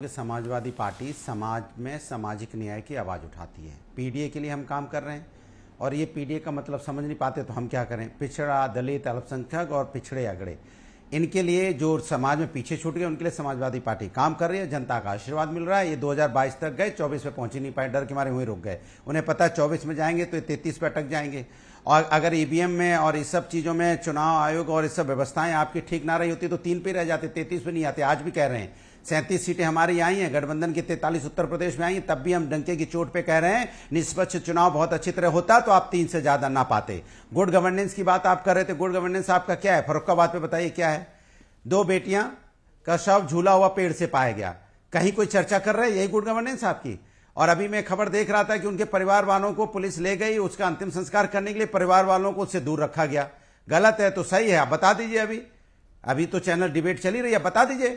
Samajwadi party समाज में सामाजिक न्याय की आवाज़ उठाती है। पीडीए के लिए हम काम कर रहे हैं और ये पीडीए का मतलब समझ नहीं पाते तो हम क्या करें। पिछड़ा, दलित, अल्पसंख्यक और पिछड़े अगड़े, इनके लिए जो समाज में पीछे छूट गए उनके लिए समाजवादी पार्टी काम कर रही है। जनता का आशीर्वाद मिल रहा है। ये 2022 तक गए, 24 पे पहुंच ही नहीं पाए, डर के मारे वहीं रुक गए। उन्हें पता है 24 में जाएंगे तो 33 पे अटक जाएंगे। और अगर ईवीएम में और इस सब चीज़ों में चुनाव आयोग और इस सब व्यवस्थाएं आपकी ठीक ना रही होती तो 3 पे रह जाते, 33 पे नहीं आते। आज भी कह रहे हैं 37 सीटें हमारी आई हैं, गठबंधन की 43 उत्तर प्रदेश में आई हैं, तब भी हम डंके की चोट पे कह रहे हैं निष्पक्ष चुनाव बहुत अच्छी तरह होता तो आप 3 से ज्यादा ना पाते। गुड गवर्नेंस की बात आप कर रहे थे। गुड गवर्नेंस आपका क्या है? फर्रुखाबाद पे बताइए क्या है? 2 बेटियां का शव झूला हुआ पेड़ से पाया गया, कहीं कोई चर्चा कर रहे हैं? यही गुड गवर्नेंस आपकी? और अभी मैं खबर देख रहा था कि उनके परिवार वालों को पुलिस ले गई, उसका अंतिम संस्कार करने के लिए परिवार वालों को उससे दूर रखा गया। गलत है तो सही है, आप बता दीजिए। अभी तो चैनल डिबेट चली रही है, बता दीजिए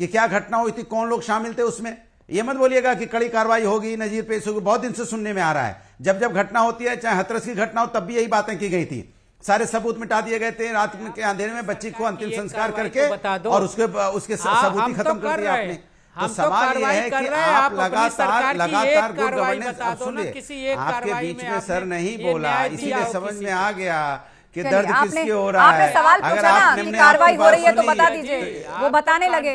कि क्या घटना हुई थी, कौन लोग शामिल थे उसमें। ये मत बोलिएगा कि कड़ी कार्रवाई होगी, नजीर पेश होगी। बहुत दिन से सुनने में आ रहा है, जब जब घटना होती है, चाहे हाथरस की घटना हो, तब भी यही बातें की गई थी। सारे सबूत मिटा दिए गए थे। रात के अंधेरे में बच्ची को अंतिम संस्कार करके और उसके सबूत ही खत्म कर दिया आपने। तो सवाल यह है कि आप लगातार गुड गवर्नेंस, आप सुनिए, आपके बीच में सर नहीं बोला, इसीलिए समझ में आ गया कि दर्द किसकी हो रहा है। सवाल पूछा ना कि कार्रवाई हो रही है तो बता दीजिए, वो बताने लगे।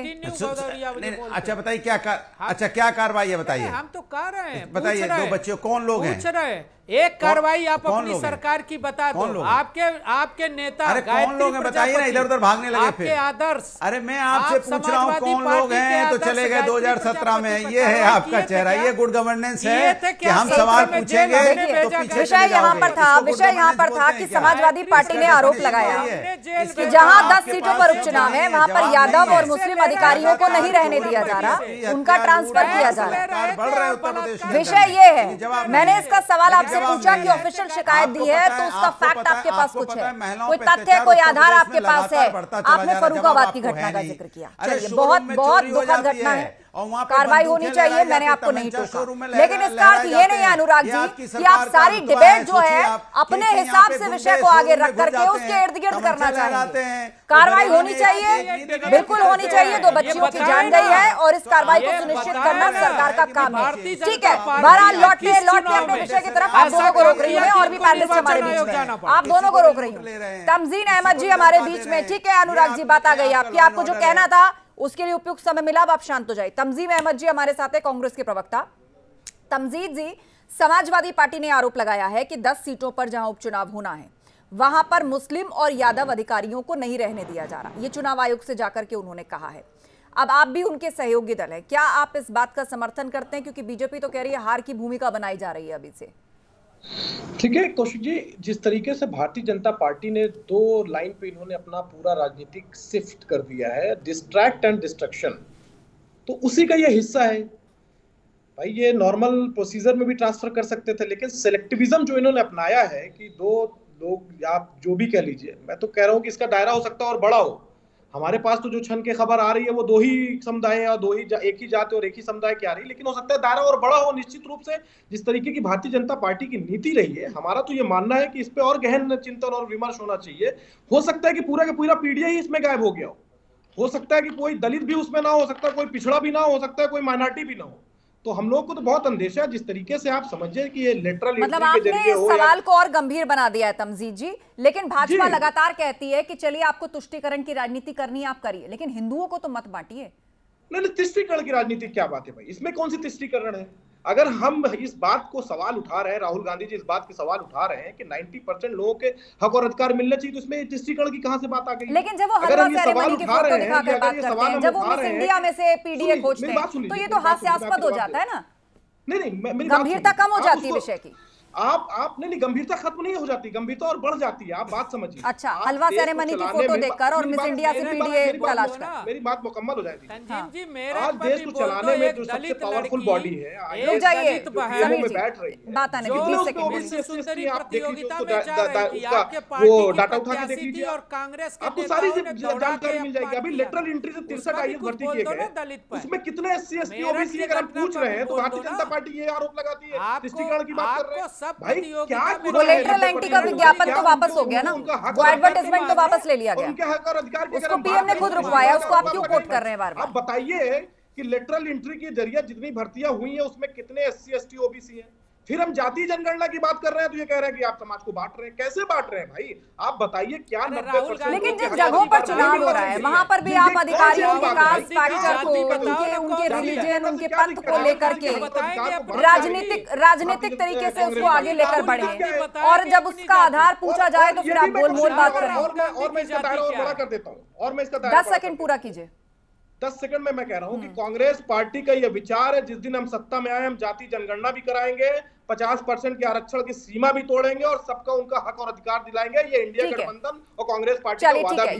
अच्छा बताइए क्या कार्रवाई है, बताइए। हम तो कर रहे हैं, बताइए। 2 बच्चे कौन लोग हैं? पूछ रहे हैं। एक कार्रवाई आप अपनी सरकार की बता दो। आपके नेता, अरे कौन लोग हैं बताइए ना, इधर उधर भागने लगे फिर। आपके आदर्श, अरे मैं आपसे पूछ रहा हूँ कौन लोग हैं, तो चले गए 2017 में। ये है आपका चेहरा, ये गुड गवर्नेंस है कि हम सवाल पूछेंगे तो पीछे। विषय यहाँ पर था कि समाजवादी पार्टी ने आरोप लगाया कि जहाँ 10 सीटों पर उपचुनाव है वहाँ पर यादव और मुस्लिम अधिकारियों को नहीं रहने दिया जा रहा, उनका ट्रांसफर किया जा रहा। विषय ये है, मैंने इसका सवाल आपसे पूछा कि ऑफिशियल शिकायत दी है तो उसका फैक्ट आपके पास कुछ है, कोई तथ्य, कोई आधार आपके पास है? आपने फर्रुखाबाद की घटना का जिक्र किया। चलिए, बहुत दुखद घटना है, कार्रवाई होनी चाहिए, मैंने आपको नहीं टोका। लेकिन इसका अर्थ ये नहीं है अनुराग जी कि आप सारी डिबेट जो है अपने हिसाब से विषय को आगे रख करके उसके इर्द गिर्द करना चाहेंगे। कार्रवाई होनी चाहिए, बिल्कुल होनी चाहिए। 2 बच्चियों की जान गई है और इस कार्रवाई को सुनिश्चित करना सरकार का काम है। ठीक है, बहरहाल लौटते अपने विषय की तरफ। आप दोनों को रोक रही हूँ और भी पैनलिस्ट हमारे बीच में, आप दोनों को रोक रही हूँ। तमजीन अहमद जी हमारे बीच में। ठीक है अनुराग जी, बात आ गई आपकी, आपको जो कहना था उसके लिए उपयुक्त समय मिला, अब आप शांत हो जाए। तमजीन अहमद जी हमारे साथ है, कांग्रेस के प्रवक्ता। तमजीद जी, समाजवादी पार्टी ने आरोप लगाया है कि 10 सीटों पर जहां उपचुनाव होना है वहां पर मुस्लिम और यादव अधिकारियों को नहीं रहने दिया जा रहा। ये चुनाव आयोग से जाकर के उन्होंने कहा है। अब आप भी उनके सहयोगी दल है, क्या आप इस बात का समर्थन करते हैं? क्योंकि बीजेपी तो कह रही है हार की भूमिका बनाई जा रही है अभी से। ठीक है कौशिक जी, जिस तरीके से भारतीय जनता पार्टी ने 2 लाइन पे इन्होंने अपना पूरा राजनीतिक शिफ्ट कर दिया है, डिस्ट्रैक्ट एंड डिस्ट्रक्शन, तो उसी का ये हिस्सा है। भाई ये नॉर्मल प्रोसीजर में भी ट्रांसफर कर सकते थे, लेकिन सेलेक्टिविज्म जो इन्होंने अपनाया है कि 2 लोग, आप जो भी कह लीजिए, मैं तो कह रहा हूँ कि इसका दायरा हो सकता है और बड़ा हो। हमारे पास तो जो क्षण के खबर आ रही है वो 2 ही समुदाय है और एक ही जाति और एक ही समुदाय की आ रही है, लेकिन हो सकता है दायरा और बड़ा हो। निश्चित रूप से जिस तरीके की भारतीय जनता पार्टी की नीति रही है, हमारा तो ये मानना है कि इस पे और गहन चिंतन और विमर्श होना चाहिए। हो सकता है कि पूरा का पूरा पीडीए ही इसमें गायब हो गया हो सकता है कि कोई दलित भी उसमें ना हो सकता, कोई पिछड़ा भी ना हो सकता है, कोई माइनॉरिटी भी ना हो। तो हम लोग को तो बहुत अंदेशा है जिस तरीके से आप समझिए कि ये लेटरल मतलब आपने इस सवाल को और गंभीर बना दिया है तमजीद जी। लेकिन भाजपा लगातार कहती है कि चलिए आपको तुष्टीकरण की राजनीति करनी है आप करिए, लेकिन हिंदुओं को तो मत बांटिए। नहीं, तुष्टीकरण की राजनीति क्या बात है भाई, इसमें कौन सी तुष्टीकरण है? अगर हम इस बात को सवाल उठा रहे हैं, राहुल गांधी जी इस बात के सवाल उठा रहे हैं कि 90% लोगों के हक और अधिकार मिलने चाहिए, तो इसमें तुष्टीकरण की कहां से बात आ गई? लेकिन जब वो हलवा सेरेमनी की फोटो दिखाकर बात करते हैं, जब वो मिस इंडिया में से पीडीए खोजते हैं, तो ये तो हास्यास्पद हो जाता है ना। नहीं, गंभीरता कम हो जाती है विषय की। आप नहीं, गंभीरता खत्म नहीं हो जाती, गंभीरता और बढ़ जाती है। आप बात समझिए। अच्छा, हलवा सेरेमनी की फोटो देखकर और मिस इंडिया से पीडीए तलाश कर, मेरी बात मुकम्मल हो जाएगी। आज देश को चलाने में जो सबसे पावरफुल बॉडी है, रुक जाइए में बैठ रही है, बात आने दीजिए 20 सेकंड। वो डाटा उठा के देख लीजिए, आपको सारी जानकारी मिल जाएगी। अभी लेटरल एंट्री से 63 आईएएस भर्ती किए गए, उसमें कितने SC ST OBC अगर हम पूछ रहे हैं तो भारतीय जनता पार्टी ये आरोप लगाती है तुष्टीकरण की बात कर रहे हैं। भाई क्या वो लेटरल एंटी का विज्ञापन तो वापस हो गया ना, वो एडवर्टाइजमेंट तो वापस ले लिया गया, उसको पीएम ने खुद रुकवाया, उसको आप क्यों कोट कर रहे हैं बार बार? आप बताइए कि लेटरल एंट्री के जरिए जितनी भर्तियां हुई हैं उसमें कितने SC ST OBC हैं। फिर हम जाति जनगणना की बात कर रहे हैं तो ये कह रहे हैं कि आप समाज को बांट रहे हैं। कैसे बांट रहे हैं भाई, आप बताइए क्या 90%। लेकिन जिस जगहों पर चुनाव हो रहा है वहां पर भी आप अधिकारियों के कास्ट फैक्टर को, उनके रिलीजन, उनके पंथ को लेकर के राजनीतिक तरीके से उसको आगे लेकर बढ़े, और जब उसका आधार पूछा जाए तो फिर आप गोलमोल बात करें। और मैं इसका दायरा और बड़ा कर देता हूँ, और मैं इसका 10 सेकंड पूरा कीजिए। 10 सेकंड में मैं कह रहा हूं कि कांग्रेस पार्टी का यह विचार है, जिस दिन हम सत्ता में आए हम जाति जनगणना भी कराएंगे, 50% के आरक्षण की सीमा भी तोड़ेंगे और सबका उनका हक और अधिकार दिलाएंगे। ये इंडिया गठबंधन और कांग्रेस पार्टी का वादा है।